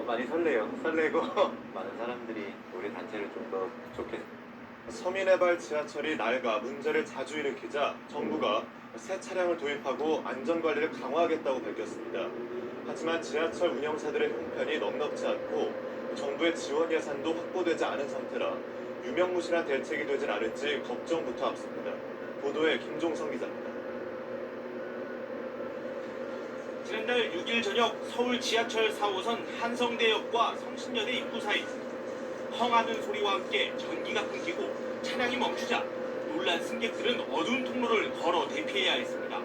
많이 설레고 많은 사람들이 우리 단체를 좀 더 좋게. 서민의 발 지하철이 낡아 문제를 자주 일으키자 정부가 새 차량을 도입하고 안전관리를 강화하겠다고 밝혔습니다. 하지만 지하철 운영사들의 형편이 넉넉지 않고 정부의 지원 예산도 확보되지 않은 상태라 유명무실한 대책이 되질 않을지 걱정부터 앞섭니다. 보도에 김종성 기자입니다. 지난달 6일 저녁 서울 지하철 4호선 한성대역과 성신여대 입구 사이 펑하는 소리와 함께 전기가 끊기고 차량이 멈추자 놀란 승객들은 어두운 통로를 걸어 대피해야 했습니다.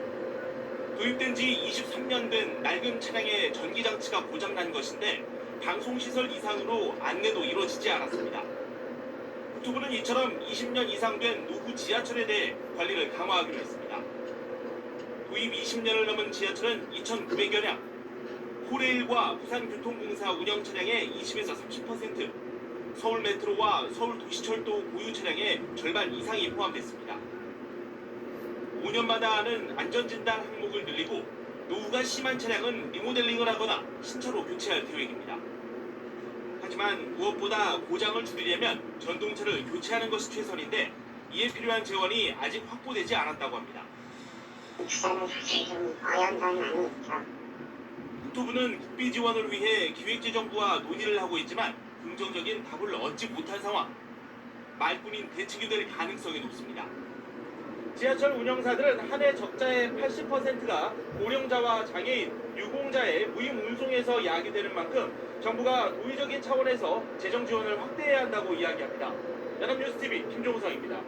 도입된 지 23년 된 낡은 차량의 전기장치가 고장난 것인데 방송시설 이상으로 안내도 이루어지지 않았습니다. 국토부는 이처럼 20년 이상 된 노후 지하철에 대해 관리를 강화하기로 했습니다. 도입 20년을 넘은 지하철은 2,900여 량, 호레일과 부산교통공사 운영 차량의 20에서 30%, 서울 메트로와 서울 도시철도 고유 차량의 절반 이상이 포함됐습니다. 5년마다 하는 안전진단 항목을 늘리고 노후가 심한 차량은 리모델링을 하거나 신차로 교체할 계획입니다. 하지만 무엇보다 고장을 줄이려면 전동차를 교체하는 것이 최선인데 이에 필요한 재원이 아직 확보되지 않았다고 합니다. 주사는 사실 좀 어연장이 많이 있죠. 국토부는 국비 지원을 위해 기획재정부와 논의를 하고 있지만 긍정적인 답을 얻지 못한 상황. 말뿐인 대책이 될 가능성이 높습니다. 지하철 운영사들은 한 해 적자의 80%가 고령자와 장애인, 유공자의 무임 운송에서 야기되는 만큼 정부가 도의적인 차원에서 재정 지원을 확대해야 한다고 이야기합니다. 연합뉴스TV 김종성입니다.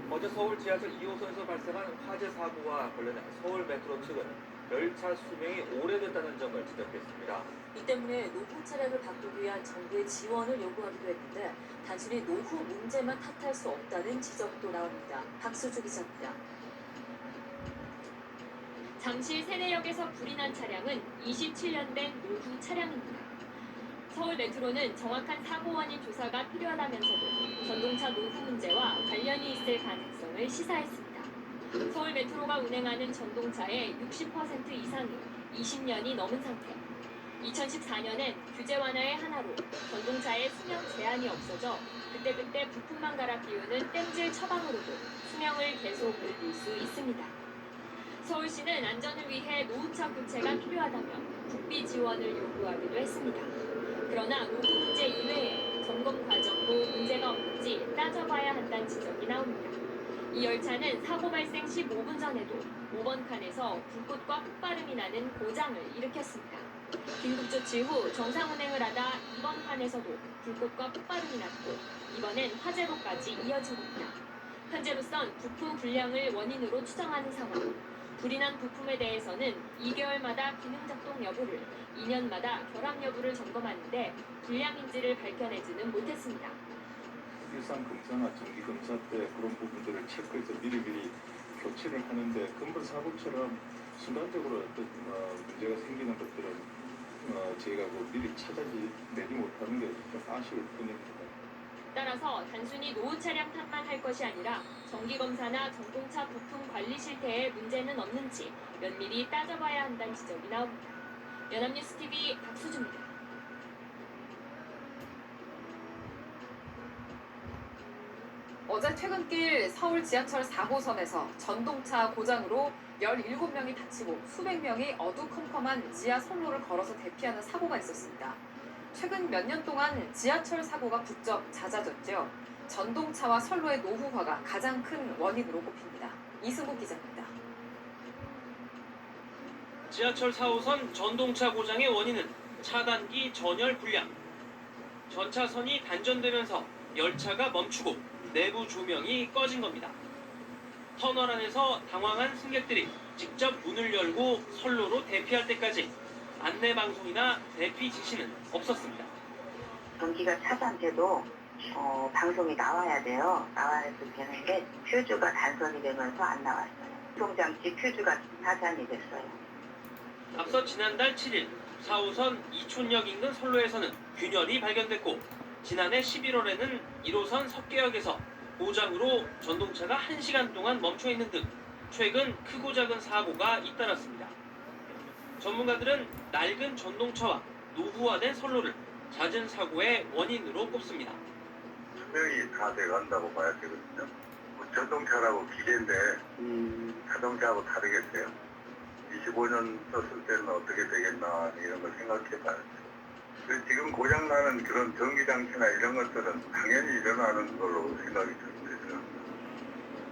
어제 서울 지하철 2호선에서 발생한 화재 사고와 관련해 서울 메트로 측은 열차 수명이 오래됐다는 점을 지적했습니다. 이 때문에 노후 차량을 바꾸기 위한 정부의 지원을 요구하기도 했는데 단순히 노후 문제만 탓할 수 없다는 지적도 나옵니다. 박수주 기자입니다. 잠실 세대역에서 불이 난 차량은 27년 된 노후 차량입니다. 서울 메트로는 정확한 사고 원인 조사가 필요하다면서도 전동차 노후 문제와 관련이 있을 가능성을 시사했습니다. 서울 메트로가 운행하는 전동차의 60% 이상이 20년이 넘은 상태. 2014년엔 규제 완화의 하나로 전동차의 수명 제한이 없어져 그때그때 부품만 갈아 끼우는 땜질 처방으로도 수명을 계속 늘릴 수 있습니다. 서울시는 안전을 위해 노후차 교체가 필요하다며 국비 지원을 요구하기도 했습니다. 그러나 노후 문제 이외에 점검 과정도 문제가 없는지 따져봐야 한다는 지적이 나옵니다. 이 열차는 사고 발생 15분 전에도 5번 칸에서 불꽃과 폭발음이 나는 고장을 일으켰습니다. 긴급조치 후 정상 운행을 하다 2번 칸에서도 불꽃과 폭발음이 났고 이번엔 화재로까지 이어진 겁니다. 현재로선 부품 불량을 원인으로 추정하는 상황. 불이 난 부품에 대해서는 2개월마다 기능 작동 여부를, 2년마다 결함 여부를 점검하는데 불량인지를 밝혀내지는 못했습니다. 일상 검사나 정기 검사 때 그런 부분들을 체크해서 미리미리 교체를 하는데 근본 사고처럼 순간적으로 어떤 문제가 생기는 것들은 저희가 미리 찾아내지 못하는 게 좀 아쉬울 뿐입니다. 따라서 단순히 노후 차량 탓만 할 것이 아니라 정기검사나 전동차 부품 관리 실태에 문제는 없는지 면밀히 따져봐야 한다는 지적이 나옵니다. 연합뉴스TV 박수주입니다. 어제 퇴근길 서울 지하철 4호선에서 전동차 고장으로 17명이 다치고 수백 명이 어두컴컴한 지하 선로를 걸어서 대피하는 사고가 있었습니다. 최근 몇 년 동안 지하철 사고가 부쩍 잦아졌죠. 전동차와 선로의 노후화가 가장 큰 원인으로 꼽힙니다. 이승국 기자입니다. 지하철 4호선 전동차 고장의 원인은 차단기 전열 불량. 전차선이 단전되면서 열차가 멈추고 내부 조명이 꺼진 겁니다. 터널 안에서 당황한 승객들이 직접 문을 열고 선로로 대피할 때까지 안내 방송이나 대피 지시는 없었습니다. 전기가 차단돼도 방송이 나와야 돼요. 나와야 되는데 퓨즈가 단선이 되면서 안 나왔어요. 통장치 퓨즈가 파산이 됐어요. 앞서 지난달 7일 4호선 이촌역 인근 선로에서는 균열이 발견됐고 지난해 11월에는 1호선 석계역에서 고장으로 전동차가 1시간 동안 멈춰 있는 등 최근 크고 작은 사고가 잇따랐습니다. 전문가들은 낡은 전동차와 노후화된 선로를 잦은 사고의 원인으로 꼽습니다. 수명이 다 돼간다고 봐야 되거든요. 뭐 전동차라고 기계인데 자동차하고 다르겠어요? 25년 썼을 때는 어떻게 되겠나 이런 걸 생각해 봐야죠. 지금 고장나는 그런 전기장치나 이런 것들은 당연히 일어나는 걸로 생각이 듭니다.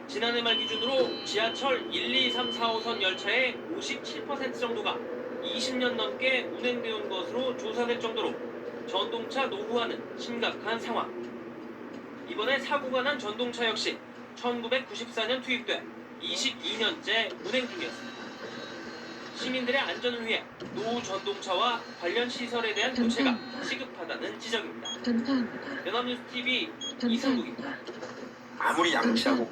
지난해 말 기준으로 지하철 1, 2, 3, 4호선 열차의 57% 정도가 20년 넘게 운행되어 온 것으로 조사될 정도로 전동차 노후화는 심각한 상황. 이번에 사고가 난 전동차 역시 1994년 투입돼 22년째 운행 중이었습니다. 시민들의 안전을 위해 노후 전동차와 관련 시설에 대한 교체가 시급하다는 지적입니다. 연합뉴스 TV 이승국입니다. 아무리 양치하고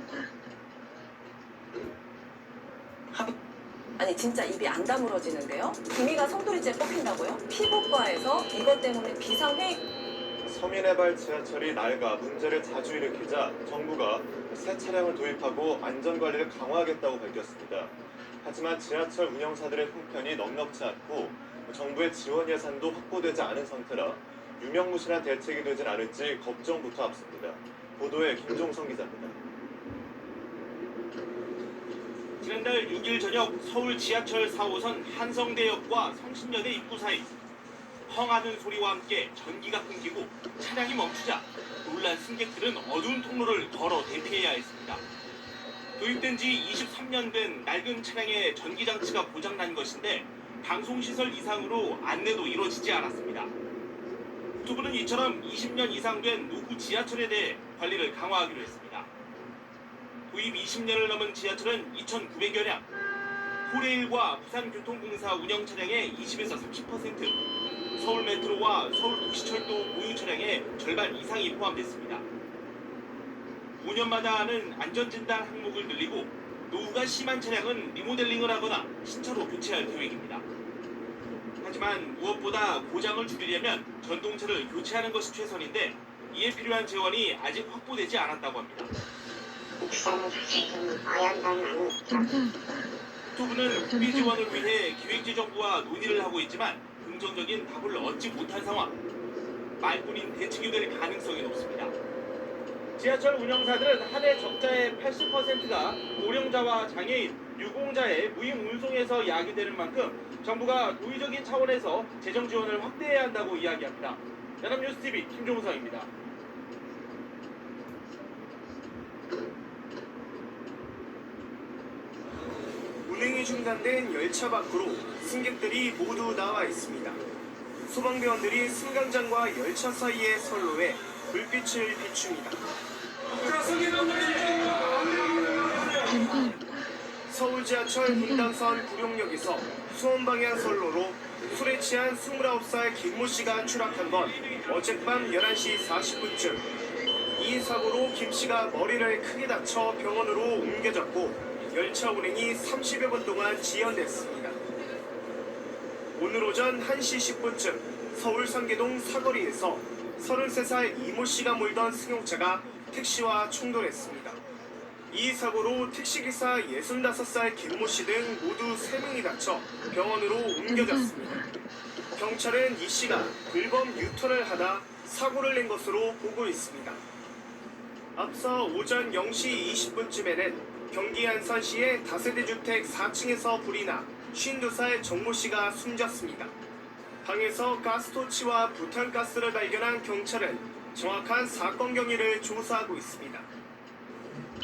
아니 진짜 입이 안 다물어지는데요? 구미가 송도리째 뽑힌다고요? 피부과에서 이것 때문에 비상회의. 서민의발 지하철이 낡아 문제를 자주 일으키자 정부가 새 차량을 도입하고 안전관리를 강화하겠다고 밝혔습니다. 하지만 지하철 운영사들의 형편이 넉넉지 않고 정부의 지원 예산도 확보되지 않은 상태라 유명무실한 대책이 되진 않을지 걱정부터 앞섭니다. 보도에 김종성 기자입니다. 지난달 6일 저녁 서울 지하철 4호선 한성대역과 성신여대 입구 사이 펑하는 소리와 함께 전기가 끊기고 차량이 멈추자 놀란 승객들은 어두운 통로를 걸어 대피해야 했습니다. 도입된 지 23년 된 낡은 차량의 전기장치가 고장난 것인데 방송시설 이상으로 안내도 이루어지지 않았습니다. 정부는 이처럼 20년 이상 된 노후 지하철에 대해 관리를 강화하기로 했습니다. 도입 20년을 넘은 지하철은 2,900여량, 포레일과 부산교통공사 운영 차량의 20에서 30%, 서울 메트로와 서울 도시철도 보유 차량의 절반 이상이 포함됐습니다. 5년마다 하는 안전진단 항목을 늘리고 노후가 심한 차량은 리모델링을 하거나 신차로 교체할 계획입니다. 하지만 무엇보다 고장을 줄이려면 전동차를 교체하는 것이 최선인데 이에 필요한 재원이 아직 확보되지 않았다고 합니다. 정부는 국비 지원을 위해 기획재정부와 논의를 하고 있지만 긍정적인 답을 얻지 못한 상황. 말뿐인 대책이 될 가능성이 높습니다. 지하철 운영사들은 한 해 적자의 80%가 고령자와 장애인, 유공자의 무임 운송에서 야기되는 만큼 정부가 도의적인 차원에서 재정 지원을 확대해야 한다고 이야기합니다. 연합뉴스TV 김종성입니다. 운행이 중단된 열차 밖으로 승객들이 모두 나와 있습니다. 소방대원들이 승강장과 열차 사이의 선로에 불빛을 비춥니다. 서울 지하철 분당선 구룡역에서 수원 방향 선로로 술에 취한 29살 김모 씨가 추락한 건 어젯밤 11시 40분쯤. 이 사고로 김 씨가 머리를 크게 다쳐 병원으로 옮겨졌고 열차 운행이 30여 분 동안 지연됐습니다. 오늘 오전 1시 10분쯤 서울 상계동 사거리에서 33살 이모 씨가 몰던 승용차가 택시와 충돌했습니다. 이 사고로 택시기사 65살 김모 씨 등 모두 3명이 다쳐 병원으로 옮겨졌습니다. 경찰은 이 씨가 불법 유턴을 하다 사고를 낸 것으로 보고 있습니다. 앞서 오전 0시 20분쯤에는 경기 안산시의 다세대 주택 4층에서 불이 나 52살 정모 씨가 숨졌습니다. 방에서 가스토치와 부탄가스를 발견한 경찰은 정확한 사건 경위를 조사하고 있습니다.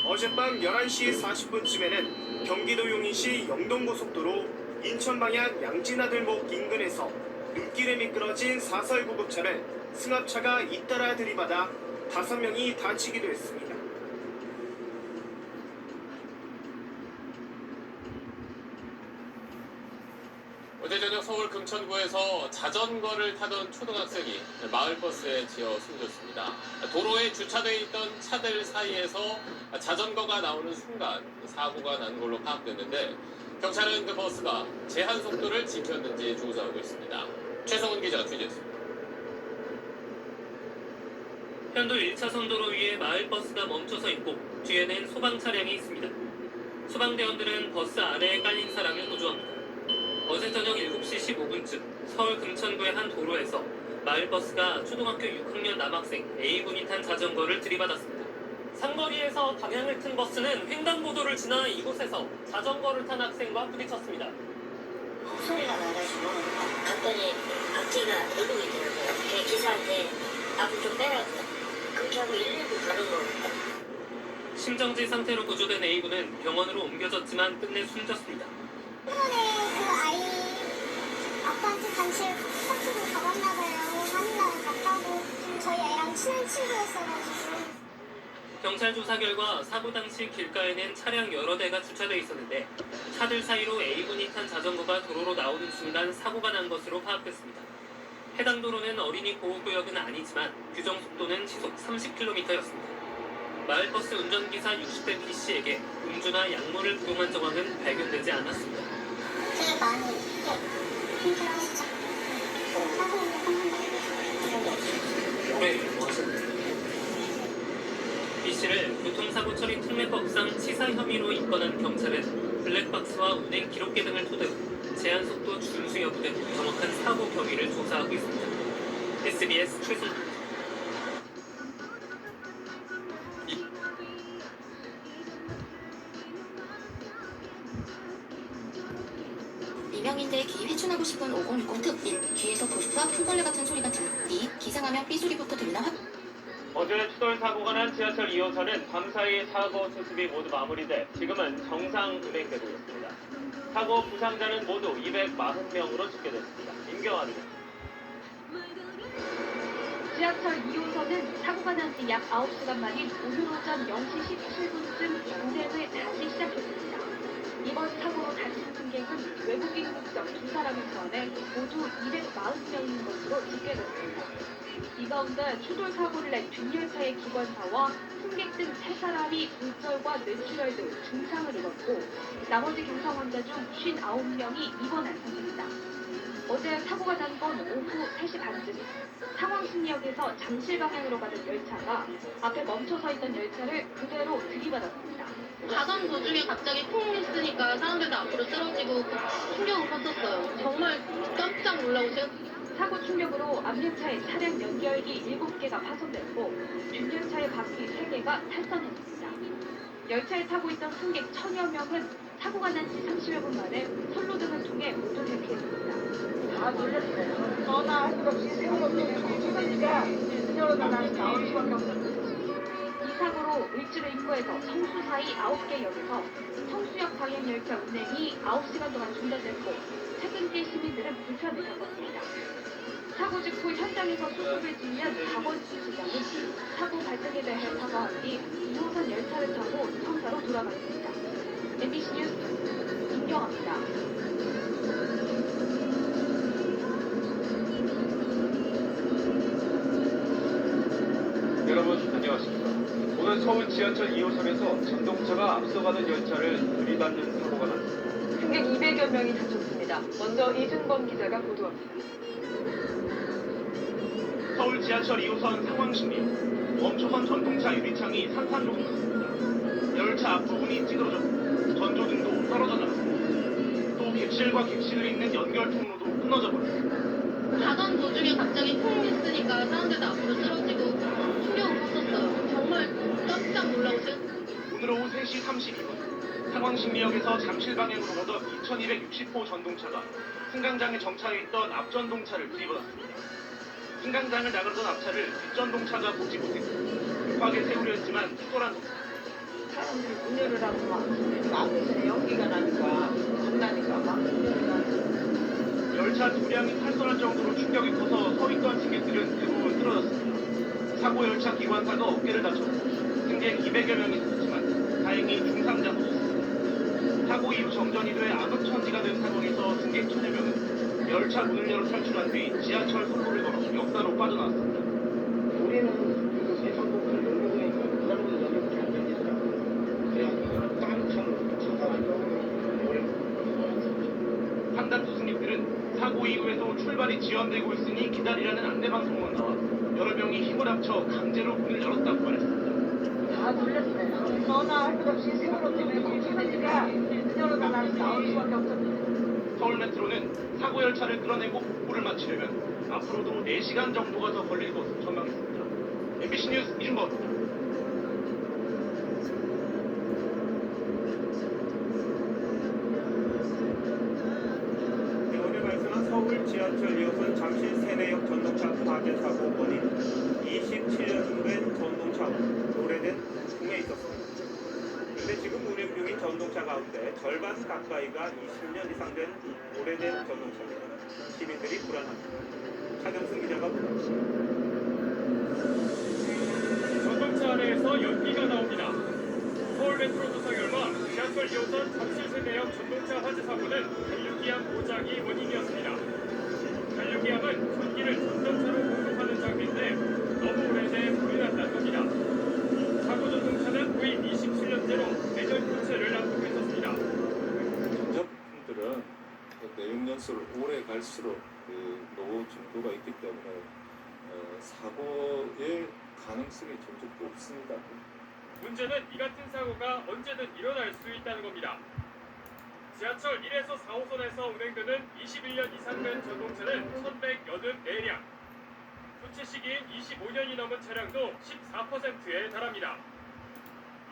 어젯밤 11시 40분쯤에는 경기도 용인시 영동고속도로 인천 방향 양진아들목 인근에서 눈길에 미끄러진 4설 구급차를 승합차가 잇따라 들이받아 5명이 다치기도 했습니다. 어제 저녁 서울 금천구에서 자전거를 타던 초등학생이 마을버스에 치여 숨졌습니다. 도로에 주차되어 있던 차들 사이에서 자전거가 나오는 순간 사고가 난 걸로 파악됐는데 경찰은 그 버스가 제한 속도를 지켰는지 조사하고 있습니다. 최성훈 기자가 취재했습니다. 편도 1차선 도로 위에 마을버스가 멈춰서 있고 뒤에는 소방 차량이 있습니다. 소방대원들은 버스 아래에 깔린 사람을 구조합니다. 어제 저녁 7시 15분쯤 서울 금천구의 한 도로에서 마을버스가 초등학교 6학년 남학생 A군이 탄 자전거를 들이받았습니다. 삼거리에서 방향을 튼 버스는 횡단보도를 지나 이곳에서 자전거를 탄 학생과 부딪혔습니다. 소리가 나가지고 갔더니 앞뒤가 이동이 되는 거예요. 그래서 기사한테 앞을 좀 빼라고 그렇게 하고 119 부르고 심정지 상태로 구조된 A군은 병원으로 옮겨졌지만 끝내 숨졌습니다. 병원에 그 아이 아빠한테 간식 커트로 가봤나 봐요. 하늘나라 갔다고 저희 애랑 친한 친구였어가지고. 경찰 조사 결과 사고 당시 길가에는 차량 여러 대가 주차돼 있었는데 차들 사이로 A군이 탄 자전거가 도로로 나오는 순간 사고가 난 것으로 파악됐습니다. 해당 도로는 어린이 보호구역은 아니지만 규정 속도는 시속 30km였습니다. 마을버스 운전기사 60대 B씨에게 음주나 약물을 복용한 정황은 발견되지 않았습니다. 되게 많이 힘들어하시죠? 올해 뭐 하셨나요? B씨를 교통사고 처리 특례법상 치사 혐의로 입건한 경찰은 블랙박스와 운행 기록계 등을 토대로 제한속도 준수 여부 등 정확한 사고 경위를 조사하고 있습니다. SBS 최승입니다. 미명인들의 귀 회춘하고 싶은 5060 특 1. 귀에서 보습과 풀벌레 같은 소리가 들려. 2. 기상하면 삐소리부터 들리나 확. 어제 추돌 사고가 난 지하철 2호선은 밤사이 사고 수습이 모두 마무리돼 지금은 정상 운행되고 있습니다. 사고 부상자는 모두 240명으로 집계됐습니다. 임경아입니다. 지하철 2호선은 사고가 난 지 약 9시간 만인 오늘 오전 0시 17분쯤 운행을 다시 시작했습니다. 이번 사고로 다친 승객은 외국인 국적 2사람을 포함해 모두 240명인 것으로 집계됐습니다. 이 가운데 추돌 사고를 낸 뒷열차의 기관사와 승객 등 3사람이 골절과 뇌출혈 등 중상을 입었고 나머지 경상 환자 중 59명이 입원 안상입니다. 어제 사고가 난 건 오후 3시 반쯤 상황심리역에서 잠실 방향으로 가던 열차가 앞에 멈춰서 있던 열차를 그대로 들이받았습니다. 가던 도중에 갑자기 쿵 했으니까 사람들도 앞으로 쓰러지고 충격을 컸었어요. 정말 깜짝 놀라고 사고 충격으로 앞열차의 차량 연결기 7개가 파손됐고 뒷열차의 바퀴 3개가 탈선했습니다. 열차에 타고 있던 승객 1000여 명은 사고가 난 지 30여 분 만에 선로 등을 통해 모두 대피했습니다. 다 놀랐어요. 전화할 것 없이 세워놓고 터지니까 그녀로다 나는 나올 수밖에 없었어요. 이 사고로 을지로 입구에서 성수 사이 9개 역에서 성수역 방향 열차 운행이 9시간 동안 중단됐고 퇴근길 시민들은 불편을 겪었습니다. 사고 직후 현장에서 수습을 진행한 박원순 시장은 사고 발생에 대해 사과한 뒤 2호선 열차를 타고 성사로 돌아갔습니다. MBC 뉴스 김경아입니다. 여러분 안녕하십니까. 오늘 서울 지하철 2호선에서 전동차가 앞서가는 열차를 들이받는 사고가 났습니다. 승객 200여 명이 다쳤습니다. 먼저 이준범 기자가 보도합니다. 서울 지하철 2호선 상황심리역 멈춰선 전동차 유리창이 산산조각 났습니다. 열차 앞부분이 찌그러졌고 전조등도 떨어져 나갔습니다. 또 객실과 객실을 잇는 연결 통로도 끊어져 버렸습니다. 가던 도중에 갑자기 쿵 했으니까 사람들도 앞으로 쓰러지고 충격을 컸었어요. 정말 깜짝 놀라고 오늘 오후 3시 32분 상황심리역에서 잠실 방향으로 가던 2260호 전동차가 승강장에 정차해 있던 앞전동차를 들이받았습니다. 승강장을 나가던 앞차를 뒷전동차가 보지 못했고 급하게 세우려 했지만 툭돌한 사람들이 문 열으라고 막 앞에서 연기가 나니까 겁나니까 막 문 열으라고. 열차 두량이 탈선할 정도로 충격이 커서 서 있던 승객들은 대부분 쓰러졌습니다. 사고 열차 기관사가 어깨를 다쳤고 승객 200여 명이 다쳤지만 다행히 중상자도 없었습니다. 사고 이후 정전이 돼 암흑천지가 된 상황에서 승객 1000여 명은 열차 문을 열어 탈출한 뒤 지하철 선로를 걸어 역사로 빠져나왔습니다. 우리는 그 세상복을 열고 보니까 그 사람들 여기밖에 안 되더라고요. 그래가지고 깜짝 찾아가지고 오래 판단수 승객들은 사고 이후에도 출발이 지연되고 있으니 기다리라는 안내방송만 나와 여러 명이 힘을 합쳐 강제로 문을 열었다고 말했습니다. 다 놀랐어요. 전화할 것 없이 세월호 때문에 걱정하니까 그녀로다 나는 나올 수밖에 없었는데. 서울 메트로는 사고 열차를 끌어내고 복구를 마치려면 앞으로도 4시간 정도가 더 걸릴 것으로 전망했습니다. MBC 뉴스 이준범입니다. 어제 발생한 서울 지하철 2호선 잠실 세내역 전동차 파괴 사고 원인 27년 된 전동차 오래된 부품에 있었습니다. 그런데 지금 운행 중인 전동차 가운데 절반 가까이가 20년 이상 된 오래된 전동차입니다. 시민들이 불안합니다. 차경승 기자가 보도합니다. 전동차 안에서 연기가 나옵니다. 서울 메트로 조사 결과 지하철 2호선 잠실 세내역 전동차 화재 사고는 간류기압 고장이 원인이었습니다. 간류기압은 전기를 전동차로 공급하는 장비인데 너무 오래돼 불이 났다는 겁니다. 사고 전동차는 구입 27년째로 내년 교체를 앞두고 있었습니다. 전자품들은 내용 연수를 오래 갈수록 그 노후 정도가 있기 때문에 사고의 가능성이 점점 높습니다. 문제는 이 같은 사고가 언제든 일어날 수 있다는 겁니다. 지하철 1에서 4호선에서 운행되는 21년 이상 된 전동차는 1,184량. 교체 시기인 25년이 넘은 차량도 14%에 달합니다.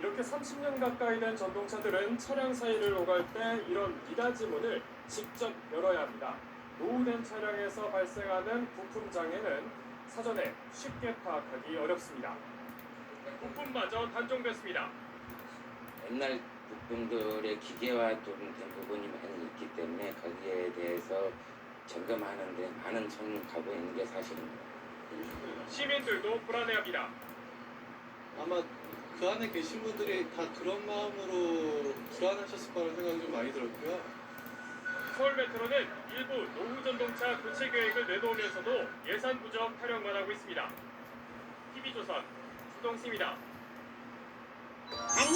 이렇게 30년 가까이 된 전동차들은 차량 사이를 오갈 때 이런 미닫이 문을 직접 열어야 합니다. 노후된 차량에서 발생하는 부품 장애는 사전에 쉽게 파악하기 어렵습니다. 부품마저 단종됐습니다. 옛날 부품들의 기계화 좀 된 부분이 많이 있기 때문에 거기에 대해서 점검하는데 많은 손을 가고 있는 게 사실입니다. 시민들도 불안해합니다. 아마 그 안에 계신 분들이 다 그런 마음으로 불안하셨을 거라는 생각이 좀 많이 들었고요. 서울 메트로는 일부 노후 전동차 교체 계획을 내놓으면서도 예산 부족 타령만 하고 있습니다. TV조선 수동씨입니다. 안녕.